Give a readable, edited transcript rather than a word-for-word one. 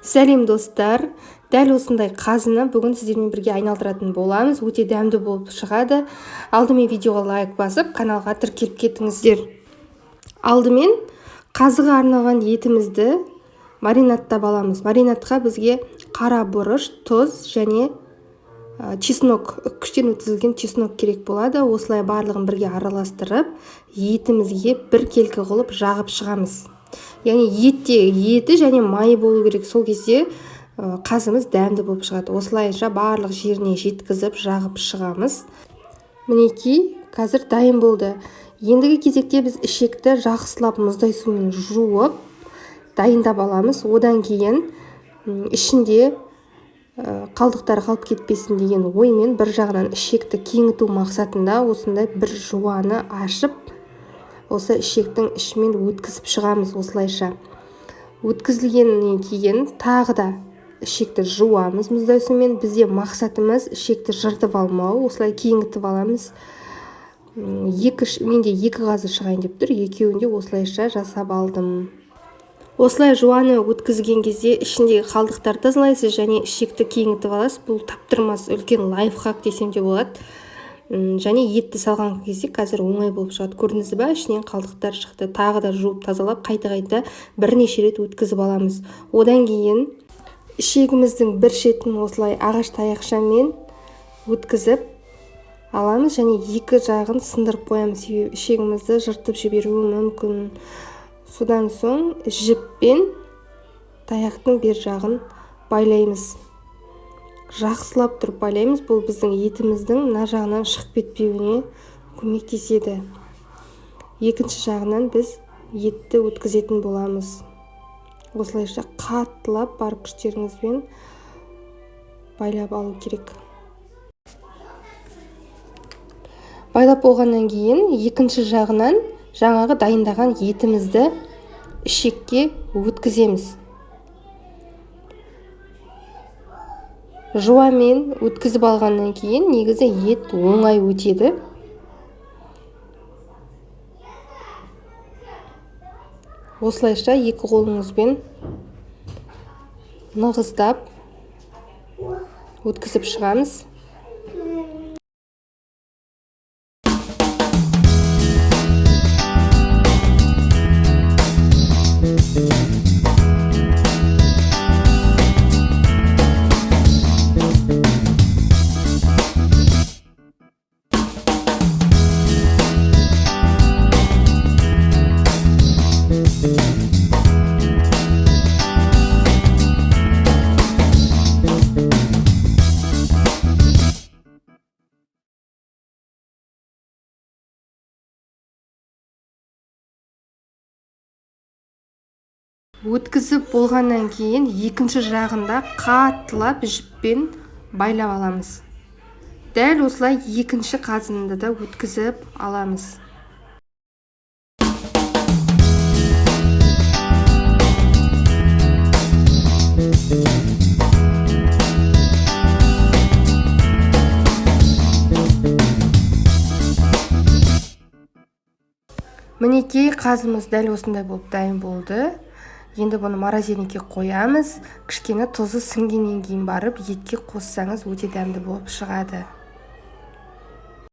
Сәлем достар, дәл осындай қазыны бүгін сіздермен бірге айналдыратын боламыз. Өте дәмді болып шығады. Алдымен видеоға лайк басып, каналға тіркеліп кетіңіздер. Алдымен қазыға арналған етімізді маринадтап аламыз. Маринадқа бізге қара бұрыш, тұз және чеснок, үккіштен өткізілген чеснок керек болады. Осылай барлығын бірге араластырып, етімізге бір келкі қылып жағып шығамыз. Яғни еті және майы болу керек. Сол кезде қазымыз дәмді болып шығады. Осылайша барлық жеріне жеткізіп жағып шығамыз. Мінекей, қазір дайын болды. Ендігі кезекте біз ішекті жақсылап мұздай сумен жуып дайындап аламыз. Одан кейін ішінде қалдықтар қалып кетпесін деген оймен бір жағынан ішекті кеңіту мақсатында осындай бір жуаны ашып, осы ішектің ішімен өткізіп шығамыз. Осылайша өткізілгеннен кейін тағы да ішекті жуамыз мұздай сумен. Бізде мақсатымыз ішекті жыртып алмау. Осылай кеңітіп аламыз. Менде екі қазы шығайын деп тұр. Екеуінде осылайша жасап алдым. Осылай жуаны өткізген кезде ішіндегі қалдықтарды тазалайсыз және ішекті кеңітіп аласыз. Бұл таптырмас үлкен лайфхак десем де болады. Және етті салған кезде қазір оңай болып шығады. Көрдіңіз ба, ішінен қалдықтар шықты. Тағы да жуып тазалап қайта бірнеше рет өткізіп аламыз. Одан кейін ішегіміздің бір шетін осылай ағаш таяқшамен өткізіп аламыз және екі жағын сындырып қоямыз. Ішегімізді жыртып жіберуі мүмкін. Содан соң жіппен таяқтың бер жағын байлаймыз. Жақсылап тұрып байлаймыз. Бұл біздің етіміздің мына жағынан шығып кетпеуіне көмектеседі. Екінші жағынан біз етті өткізетін боламыз. Осылайша қаттылап бар күштеріңізбен байлап алу керек. Байлап болғаннан кейін екінші жағынан жаңағы дайындаған етімізді ішекке өткіземіз. Жуамен өткізіп алғаннан кейін негізі ет оңай өтеді. Осылайша екі қолыңызбен нығыздап өткізіп шығамыз. Өткізіп болғаннан кейін екінші жағында қаттылап жіппен байлап аламыз. Дәл осылай екінші қазынды да өткізіп аламыз. Мінекей, қазымыз дәл осындай болып дайын болды. Енді бұны морозильникке қоямыз. Кішкене тұзы сіңгеннен кейін барып етке қоссаңыз өте дәмді болып шығады.